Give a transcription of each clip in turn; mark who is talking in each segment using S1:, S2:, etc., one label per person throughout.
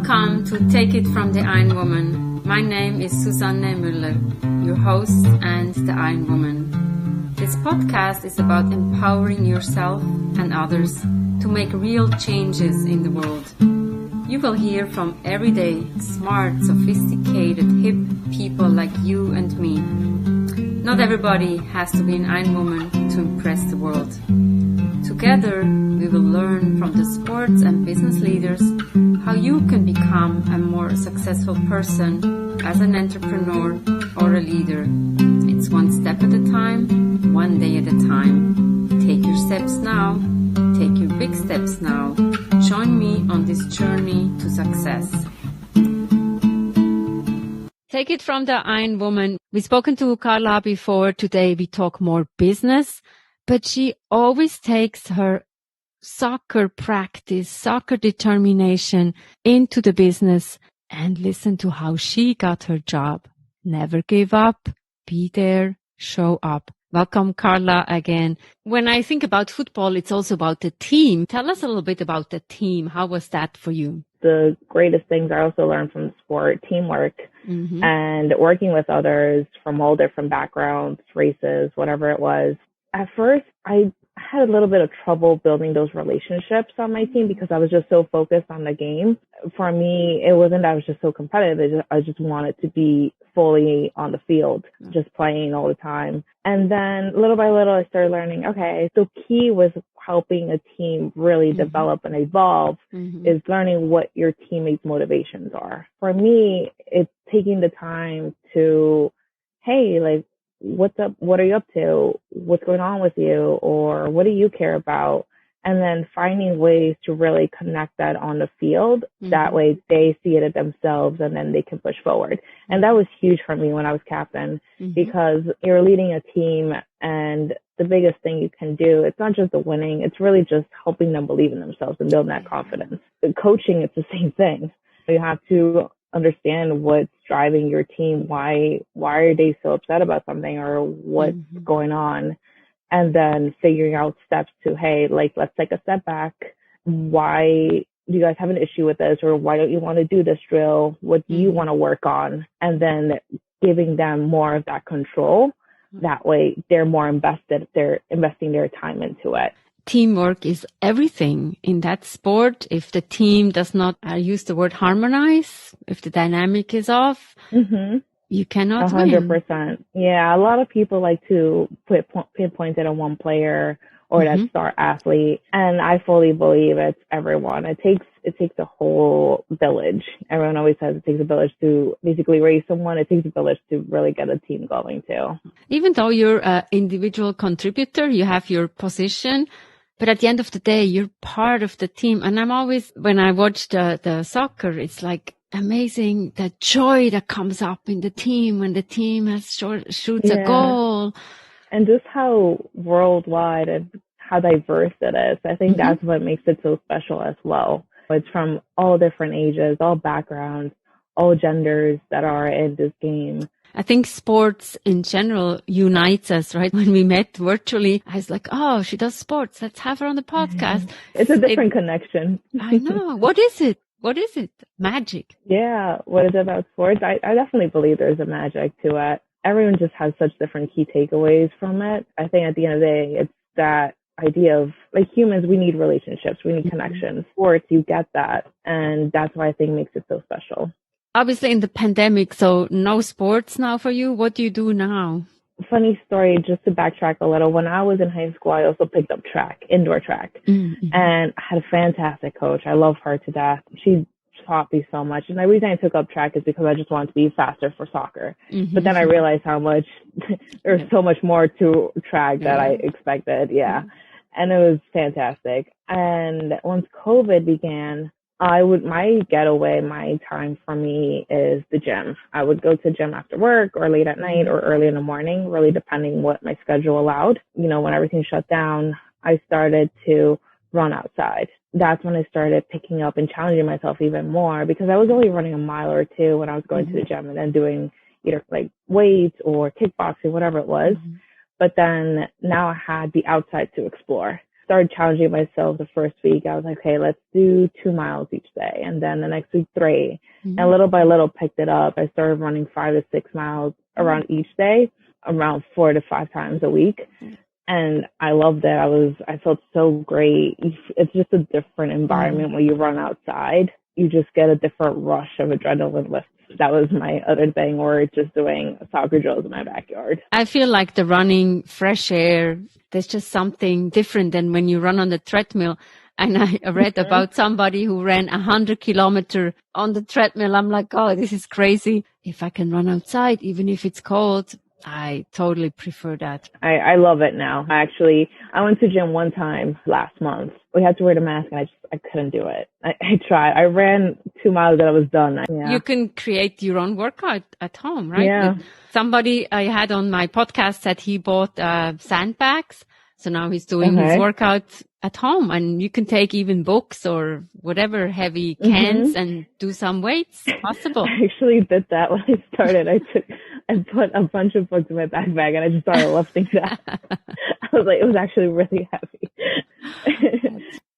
S1: Welcome to Take It from the Iron Woman. My name is Susanne Müller, your host and the Iron Woman. This podcast is about empowering yourself and others to make real changes in the world. You will hear from everyday, smart, sophisticated, hip people like you and me. Not everybody has to be an Iron Woman to impress the world. Together, we will learn from the sports and business leaders how you can become a more successful person as an entrepreneur or a leader. It's one step at a time, one day at a time. Take your steps now. Take your big steps now. Join me on this journey to success. Take it from the Iron Woman. We've spoken to Karla before. Today we talk more business, but she always takes her soccer practice, soccer determination into the business, and listen to how she got her job. Never give up, be there, show up. Welcome, Karla, again. When I think about football, it's also about the team. Tell us a little bit about the team. How was that for you?
S2: The greatest things I also learned from the sport, teamwork, and working with others from all different backgrounds, races, whatever it was. At first, I had a little bit of trouble building those relationships on my team because I was just so focused on the game. For me, it wasn't that I was just so competitive. I just wanted to be fully on the field, just playing all the time. And then little by little, I started learning, okay, so key was helping a team really develop and evolve is learning what your teammates' motivations are. For me, it's taking the time to, hey, like, what's up? What are you up to? What's going on with you? Or what do you care about? And then finding ways to really connect that on the field. That way they see it themselves and then they can push forward. And that was huge for me when I was captain because you're leading a team and the biggest thing you can do, it's not just the winning, it's really just helping them believe in themselves and build that confidence. The coaching, it's the same thing. You have to understand what's driving your team. Why are they so upset about something or what's going on? And then figuring out steps to, hey, like, let's take a step back. Why do you guys have an issue with this? Or why don't you want to do this drill? What do you want to work on? And then giving them more of that control. That way they're more invested. They're investing their time into it.
S1: Teamwork is everything in that sport. If the team does not, I use the word harmonize, if the dynamic is off, you cannot
S2: 100%.
S1: win.
S2: Yeah, a lot of people like to pinpoint it on one player or that star athlete, and I fully believe it's everyone. It takes a whole village. Everyone always says it takes a village to basically raise someone. It takes a village to really get a team going too. Even
S1: though you're an individual contributor, you have your position. But at the end of the day, you're part of the team. And I'm always, when I watch the soccer, it's like amazing the joy that comes up in the team when the team shoots a goal.
S2: And just how worldwide and how diverse it is. I think that's what makes it so special as well. It's from all different ages, all backgrounds, all genders that are in this game.
S1: I think sports in general unites us, right? When we met virtually, I was like, oh, she does sports. Let's have her on the podcast.
S2: It's a different connection.
S1: I know. What is it? What is it? Magic.
S2: Yeah. What is it about sports? I definitely believe there's a magic to it. Everyone just has such different key takeaways from it. I think at the end of the day, it's that idea of, like, humans, we need relationships. We need connections. Sports, you get that. And that's why I think makes it so special.
S1: Obviously in the pandemic, so no sports now for you. What do you do now?
S2: Funny story, just to backtrack a little. When I was in high school, I also picked up track, indoor track. And I had a fantastic coach. I love her to death. She taught me so much. And the reason I took up track is because I just wanted to be faster for soccer. But then I realized how much, there's so much more to track that I expected. And it was fantastic. And once COVID began, my getaway, my time for me is the gym. I would go to the gym after work or late at night or early in the morning, really depending what my schedule allowed. You know, when everything shut down, I started to run outside. That's when I started picking up and challenging myself even more because I was only running a mile or two when I was going to the gym and then doing either like weights or kickboxing, whatever it was. But then now I had the outside to explore. started challenging myself the first week. I was like, okay, let's do 2 miles each day. And then the next week, 3. And little by little picked it up. I started running 5 to 6 miles around each day, around 4 to 5 times a week. And I loved it. I felt so great. It's just a different environment when you run outside. You just get a different rush of adrenaline lift. That was my other thing, or just doing soccer drills in my backyard.
S1: I feel like the running, fresh air, there's just something different than when you run on the treadmill. And I read about somebody who ran 100 kilometers on the treadmill. I'm like, oh, this is crazy. If I can run outside, even if it's cold, I totally prefer that.
S2: I love it now. I went to gym one time last month. We had to wear the mask and I couldn't do it. I tried. I ran 2 miles and I was done. Yeah.
S1: You can create your own workout at home, right?
S2: Yeah.
S1: Somebody I had on my podcast said he bought sandbags. So now he's doing his workouts at home, and you can take even books or whatever heavy cans and do some weights. Possible.
S2: I actually did that when I started. I put a bunch of books in my backpack and I just started lifting that. I was like, it was actually really heavy.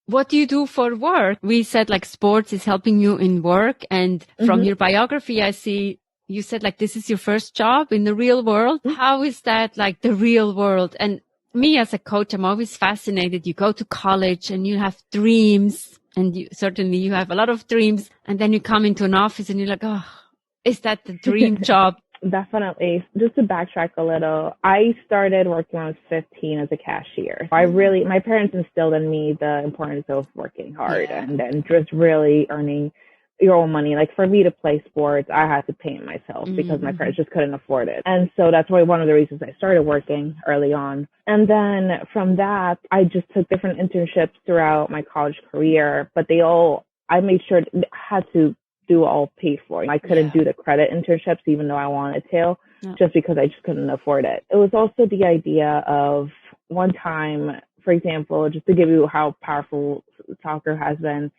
S1: What do you do for work? We said like sports is helping you in work, and from your biography, I see you said like this is your first job in the real world. How is that like the real world? And me as a coach, I'm always fascinated. You go to college and you have dreams, and you have a lot of dreams, and then you come into an office and you're like, oh, is that the dream job?
S2: Definitely. Just to backtrack a little, I started working when I was 15 as a cashier. My parents instilled in me the importance of working hard and then just really earning your own money. Like for me to play sports, I had to pay it myself because my parents just couldn't afford it. And so that's why one of the reasons I started working early on. And then from that, I just took different internships throughout my college career, but I made sure I had to do all paid for. I couldn't do the credit internships even though I wanted to, just because I just couldn't afford it. It was also the idea of one time, for example, just to give you how powerful soccer has been,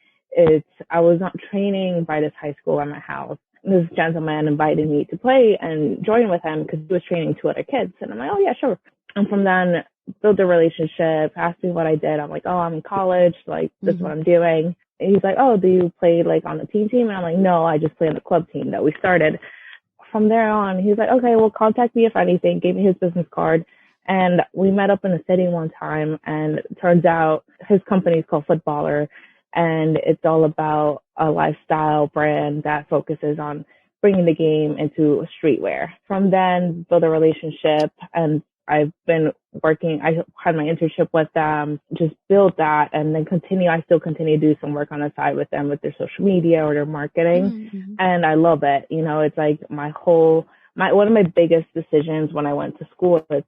S2: I was not training by this high school at my house. This gentleman invited me to play and join with him because he was training 2 other kids. And I'm like, oh yeah, sure. And from then built a relationship, asked me what I did. I'm like, oh, I'm in college. Like, this is what I'm doing. And he's like, oh, do you play like on the team? And I'm like, no, I just play on the club team that we started. From there on, he's like, okay, well, contact me if anything. Gave me his business card. And we met up in the city one time. And it turns out his company is called Futbol. And it's all about a lifestyle brand that focuses on bringing the game into streetwear. From then, build a relationship, and I've been working. I had my internship with them, just build that, and then I still continue to do some work on the side with them with their social media or their marketing. And I love it. It's like one of my biggest decisions when I went to school is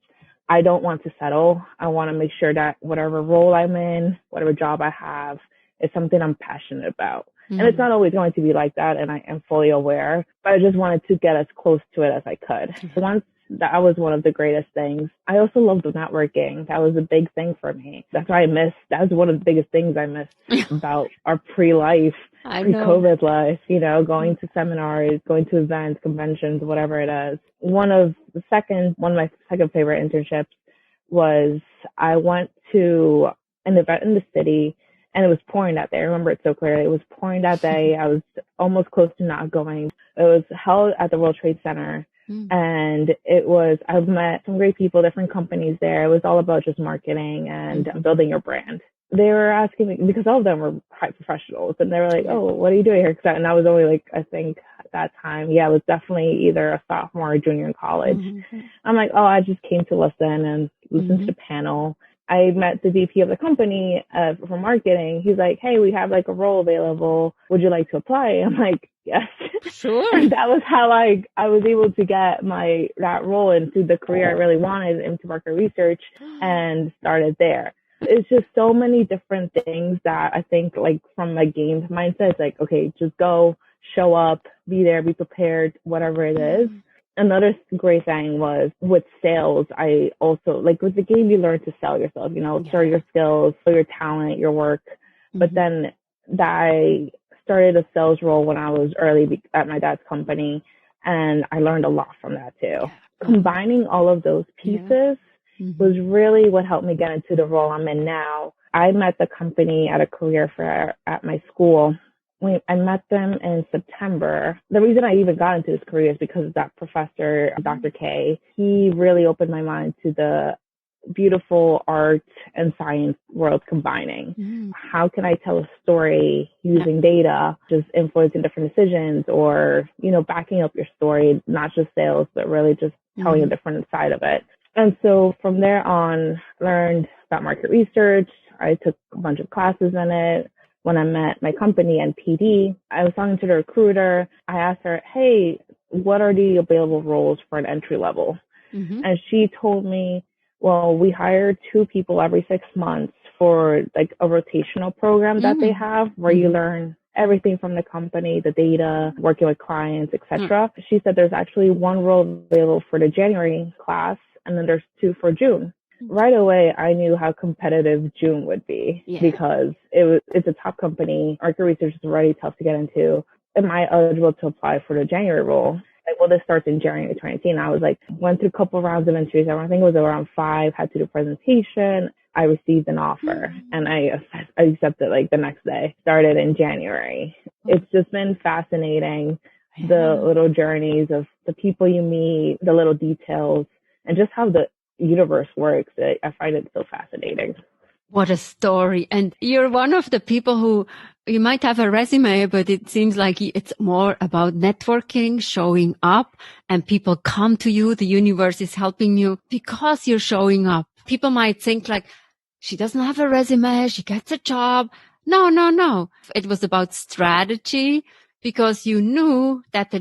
S2: I don't want to settle. I want to make sure that whatever role I'm in, whatever job I have, is something I'm passionate about. And it's not always going to be like that, and I am fully aware, but I just wanted to get as close to it as I could. Once that was one of the greatest things. I also loved the networking. That was a big thing for me. That's why that was one of the biggest things I missed about our pre-COVID life, going to seminars, going to events, conventions, whatever it is. One of my second favorite internships was I went to an event in the city, and it was pouring that day. I remember it so clearly. It was pouring that day. I was almost close to not going. It was held at the World Trade Center. And I've met some great people, different companies there. It was all about just marketing and building your brand. They were asking me, because all of them were high professionals, and they were like, oh, what are you doing here? And I was only like, I think at that time, it was definitely either a sophomore or junior in college. I'm like, oh, I just came to listen to the panel. I met the VP of the company for marketing. He's like, hey, we have like a role available. Would you like to apply? I'm like, yes.
S1: Sure.
S2: And that was how I was able to get that role into the career I really wanted, into market research, and started there. It's just so many different things that I think, like, from my game mindset, it's like, okay, just go, show up, be there, be prepared, whatever it is. Another great thing was with sales. I also, like, with the game, you learn to sell yourself, sell your skills, sell your talent, your work. But then I started a sales role when I was early at my dad's company, and I learned a lot from that too. Combining all of those pieces was really what helped me get into the role I'm in now. I met the company at a career fair at my school. I met them in September. The reason I even got into this career is because of that professor, Dr. K. He really opened my mind to the beautiful art and science world combining. How can I tell a story using data, just influencing different decisions, or, backing up your story, not just sales, but really just telling a different side of it. And so from there on, learned about market research. I took a bunch of classes in it. When I met my company, NPD, I was talking to the recruiter. I asked her, hey, what are the available roles for an entry level? And she told me, well, we hire 2 people every 6 months for like a rotational program that they have where you learn everything from the company, the data, working with clients, etc. She said there's actually 1 role available for the January class, and then there's 2 for June. Right away, I knew how competitive June would be because it's a top company. Market research is already tough to get into. Am I eligible to apply for the January role? Like, well, this starts in January 2019. I was like, went through a couple of rounds of interviews. I think it was around 5, had to do a presentation. I received an offer and I accepted like the next day. Started in January. It's just been fascinating. The little journeys of the people you meet, the little details, and just how the universe works. I find it so fascinating.
S1: What a story. And you're one of the people who, you might have a resume, but it seems like it's more about networking, showing up, and people come to you. The universe is helping you because you're showing up. People might think like, she doesn't have a resume, she gets a job. No. It was about strategy because you knew that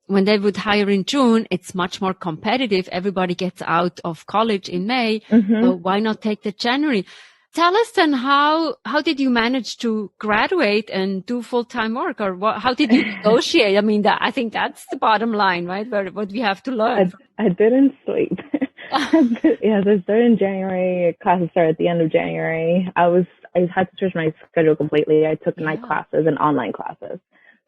S1: when they would hire in June, it's much more competitive. Everybody gets out of college in May. So why not take the January? Tell us then, how did you manage to graduate and do full-time work, or how did you negotiate? I mean, I think that's the bottom line, right? What we have to learn.
S2: I didn't sleep. Yeah, so I started in January. Classes started at the end of January. I had to switch my schedule completely. I took night classes and online classes.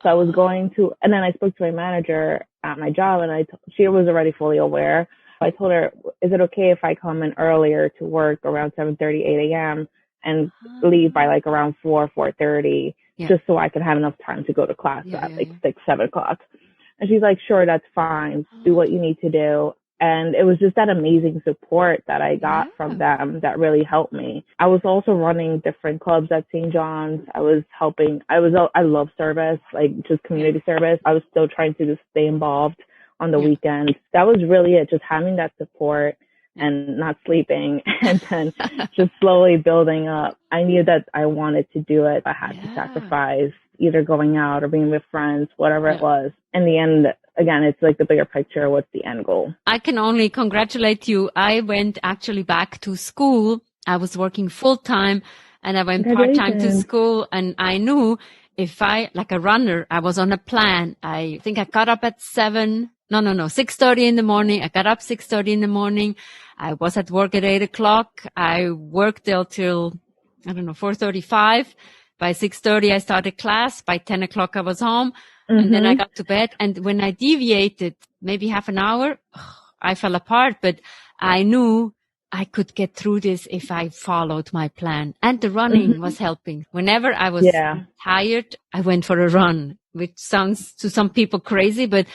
S2: So I was going to, and then I spoke to my manager at my job, and she was already fully aware. I told her, is it okay if I come in earlier to work around 7:30, 8 a.m. and leave by like around 4:30, just so I could have enough time to go to class at 6, 7 o'clock. And she's like, sure, that's fine. Do what you need to do. And it was just that amazing support that I got from them that really helped me. I was also running different clubs at St. John's. I love service, like just community service. I was still trying to just stay involved on the weekends. That was really it, just having that support and not sleeping and then just slowly building up. I knew that I wanted to do it. I had to sacrifice either going out or being with friends, whatever it was. In the end, again, it's like the bigger picture. What's the end goal?
S1: I can only congratulate you. I went actually back to school. I was working full time and I went part time to school, and I knew like a runner, I was on a plan. I think I got up at 6:30 in the morning. I got up 6:30 in the morning. I was at work at 8 o'clock. I worked till 4:35. By 6:30, I started class. By 10 o'clock, I was home. And then I got to bed. And when I deviated maybe half an hour, I fell apart. But I knew I could get through this if I followed my plan. And the running was helping. Whenever I was tired, I went for a run, which sounds to some people crazy, but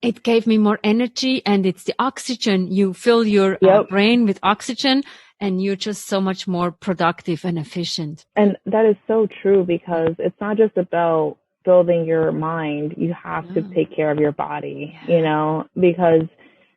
S1: it gave me more energy. And it's the oxygen. You fill your brain with oxygen, and you're just so much more productive and efficient.
S2: And that is so true, because it's not just about building your mind. You have to take care of your body, because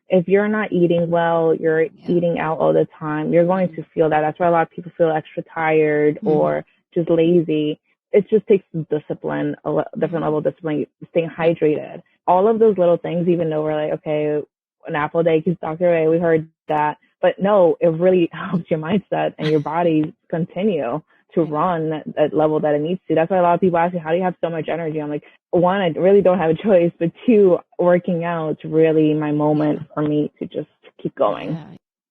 S2: if you're not eating well, you're eating out all the time, you're going to feel that. That's why a lot of people feel extra tired or just lazy. It just takes discipline, a different level of discipline, staying hydrated. All of those little things, even though we're like, okay, an apple a day keeps Dr. Ray, we heard that. But no, it really helps your mindset and your body continue to run at that level that it needs to. That's why a lot of people ask me, how do you have so much energy? I'm like, 1, I really don't have a choice, but 2, working out is really my moment for me to just keep going.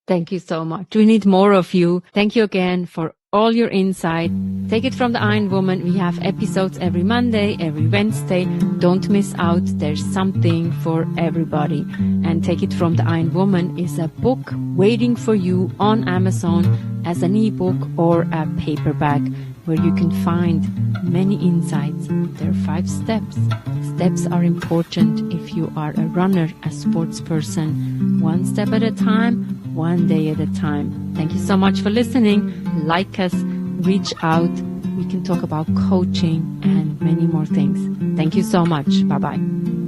S1: Thank you so much. We need more of you. Thank you again for all your insight. Take it from the Iron Woman. We have episodes every Monday, every Wednesday. Don't miss out. There's something for everybody. And Take It from the Iron Woman is a book waiting for you on Amazon as an ebook or a paperback, where you can find many insights. There are 5 steps. Steps are important if you are a runner, a sports person. 1 step at a time, 1 day at a time. Thank you so much for listening. Like us, reach out. We can talk about coaching and many more things. Thank you so much. Bye-bye.